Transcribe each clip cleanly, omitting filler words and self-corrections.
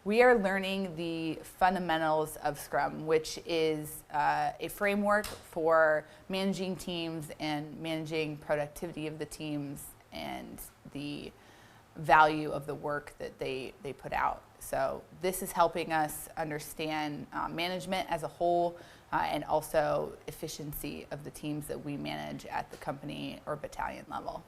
We are learning the fundamentals of Scrum, which is a framework for managing teams and managing productivity of the teams and the value of the work that they put out. So this is helping us understand management as a whole and also efficiency of the teams that we manage at the company or battalion level.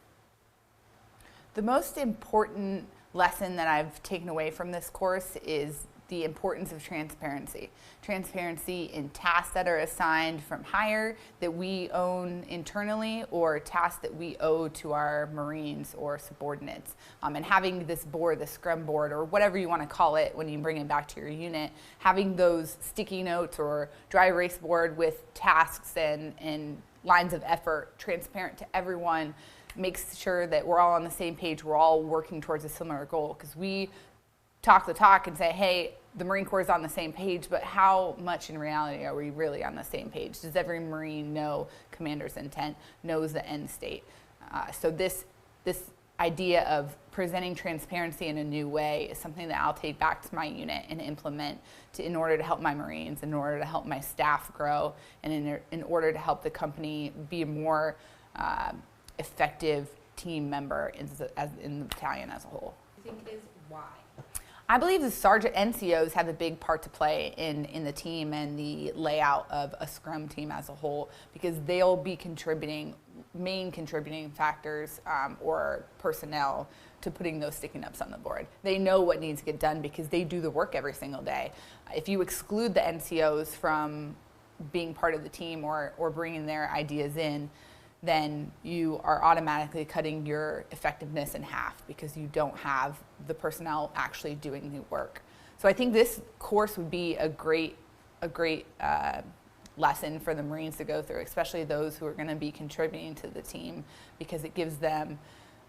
The most important lesson that I've taken away from this course is the importance of transparency. Transparency in tasks that are assigned from higher that we own internally or tasks that we owe to our Marines or subordinates. And having this board, the Scrum board, or whatever you want to call it when you bring it back to your unit, having those sticky notes or dry erase board with tasks and lines of effort transparent to everyone makes sure that we're all on the same page, we're all working towards a similar goal. Because we talk the talk and say, hey, the Marine Corps is on the same page, but how much in reality are we really on the same page? Does every Marine know commander's intent, knows the end state? So this idea of presenting transparency in a new way is something that I'll take back to my unit and implement in order to help my Marines, in order to help my staff grow, and in order to help the company be a more effective team member in the battalion as a whole. I think is why. I believe the sergeant NCOs have a big part to play in the team and the layout of a Scrum team as a whole, because they'll be main contributing factors or personnel to putting those sticky notes on the board. They know what needs to get done because they do the work every single day. If you exclude the NCOs from being part of the team or bringing their ideas in, then you are automatically cutting your effectiveness in half because you don't have the personnel actually doing the work. So I think this course would be a great lesson for the Marines to go through, especially those who are going to be contributing to the team, because it gives them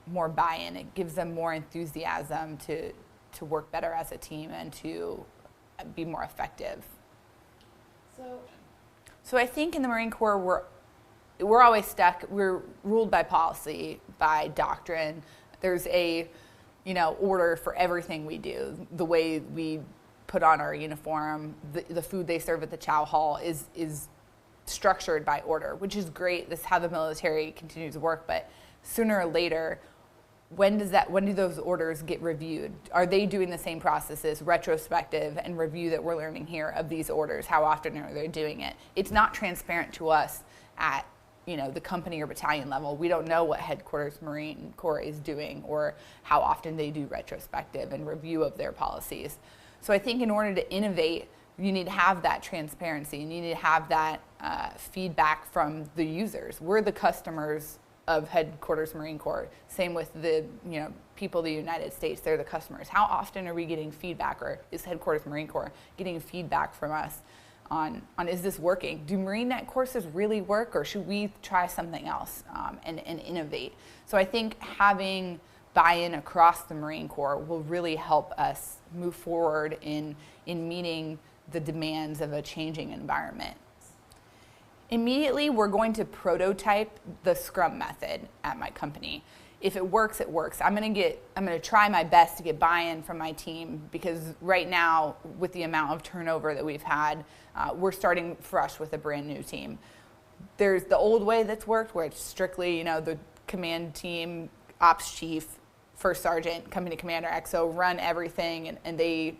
more buy-in, it gives them more enthusiasm to work better as a team and to be more effective. So I think in the Marine Corps we're always stuck. We're ruled by policy, by doctrine. There's a, order for everything we do. The way we put on our uniform, the food they serve at the chow hall is structured by order, which is great. This is how the military continues to work. But sooner or later, when do those orders get reviewed? Are they doing the same processes, retrospective and review that we're learning here of these orders? How often are they doing it? It's not transparent to us at the company or battalion level. We don't know what headquarters Marine Corps is doing or how often they do retrospective and review of their policies. So I think in order to innovate, you need to have that transparency and you need to have that feedback from the users. We're the customers of headquarters Marine Corps. Same with the people of the United States, they're the customers. How often are we getting feedback, or is headquarters Marine Corps getting feedback from us on is this working? Do MarineNet courses really work, or should we try something else and innovate? So I think having buy-in across the Marine Corps will really help us move forward in meeting the demands of a changing environment. Immediately, we're going to prototype the Scrum method at my company. If it works, it works. I'm going to try my best to get buy-in from my team, because right now, with the amount of turnover that we've had, we're starting fresh with a brand new team. There's the old way that's worked, where it's strictly, the command team, ops chief, first sergeant, company commander, XO run everything, and they,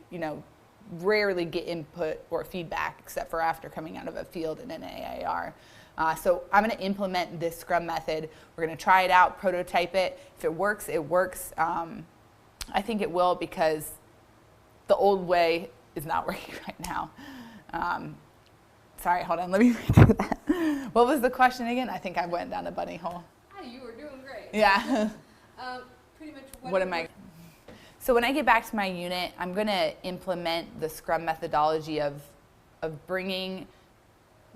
rarely get input or feedback except for after coming out of a field in an AAR. So I'm going to implement this Scrum method. We're going to try it out, prototype it. If it works, it works. I think it will, because the old way is not working right now. Sorry, hold on, let me redo that. What was the question again? I think I went down a bunny hole. You were doing great. Yeah. Pretty much what am I? So when I get back to my unit, I'm going to implement the Scrum methodology of bringing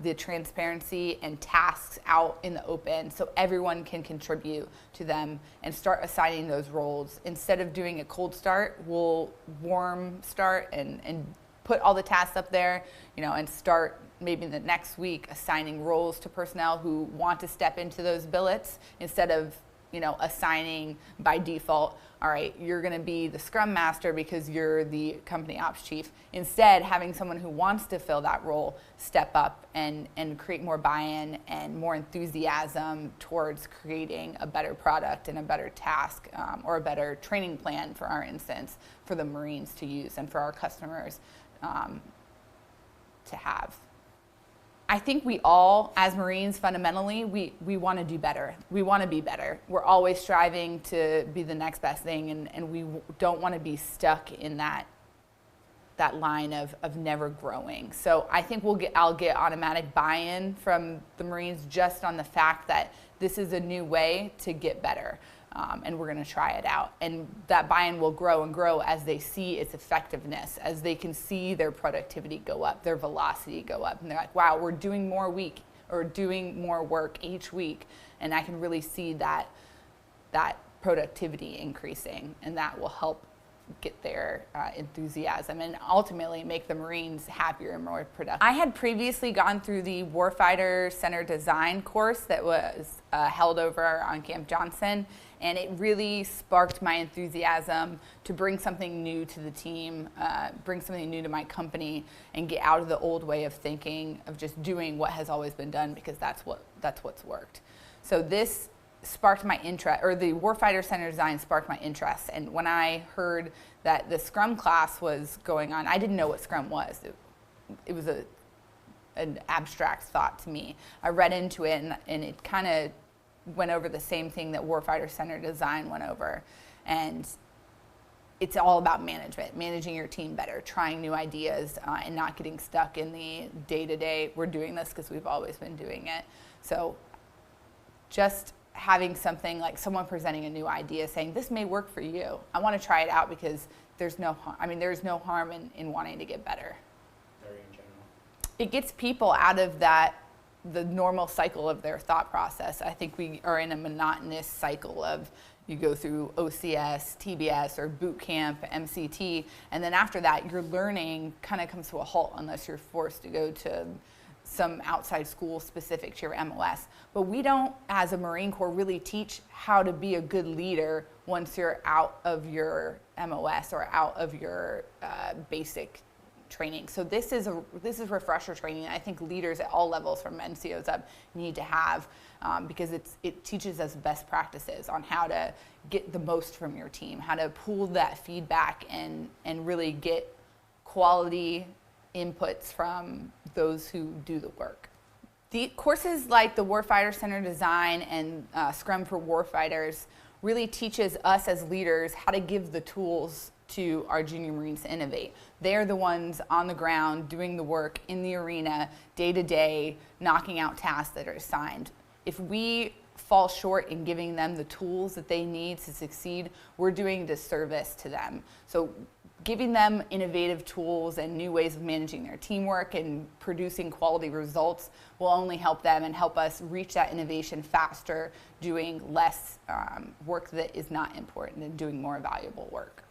the transparency and tasks out in the open so everyone can contribute to them and start assigning those roles. Instead of doing a cold start, we'll warm start and put all the tasks up there, and start maybe the next week assigning roles to personnel who want to step into those billets instead of assigning by default, all right, you're going to be the Scrum Master because you're the company ops chief. Instead, having someone who wants to fill that role step up and create more buy-in and more enthusiasm towards creating a better product and a better task or a better training plan, for our instance, for the Marines to use and for our customers to have. I think we all, as Marines, fundamentally, we want to do better. We want to be better. We're always striving to be the next best thing, and we don't want to be stuck in that line of never growing. So I think I'll get automatic buy-in from the Marines just on the fact that this is a new way to get better. And we're going to try it out. And that buy-in will grow and grow as they see its effectiveness, as they can see their productivity go up, their velocity go up. And they're like, wow, we're doing more work each week. And I can really see that productivity increasing, and that will help get their enthusiasm and ultimately make the Marines happier and more productive. I had previously gone through the Warfighter Center Design course that was held over on Camp Johnson, and it really sparked my enthusiasm to bring something new to the team, bring something new to my company, and get out of the old way of thinking of just doing what has always been done, because that's what's worked. So this sparked my interest, or the Warfighter Center Design sparked my interest. And when I heard that the Scrum class was going on, I didn't know what Scrum was. It was an abstract thought to me. I read into it, and it kind of went over the same thing that Warfighter Center Design went over. And it's all about management, managing your team better, trying new ideas, and not getting stuck in the day-to-day, we're doing this because we've always been doing it. So just having something like someone presenting a new idea saying, this may work for you. I want to try it out because there's no harm in wanting to get better. Very in general. It gets people out of the normal cycle of their thought process. I think we are in a monotonous cycle of you go through OCS, TBS, or boot camp, MCT, and then after that your learning kind of comes to a halt unless you're forced to go to some outside school specific to your MOS. But we don't, as a Marine Corps, really teach how to be a good leader once you're out of your MOS or out of your basic training. So this is refresher training. I think leaders at all levels from NCOs up need to have, because it teaches us best practices on how to get the most from your team, how to pool that feedback and really get quality inputs from those who do the work. The courses like the Warfighter Center Design and Scrum for Warfighters really teaches us as leaders how to give the tools to our junior Marines to innovate. They're the ones on the ground doing the work in the arena day to day, knocking out tasks that are assigned. If we fall short in giving them the tools that they need to succeed, we're doing a disservice to them. So giving them innovative tools and new ways of managing their teamwork and producing quality results will only help them and help us reach that innovation faster, doing less work that is not important and doing more valuable work.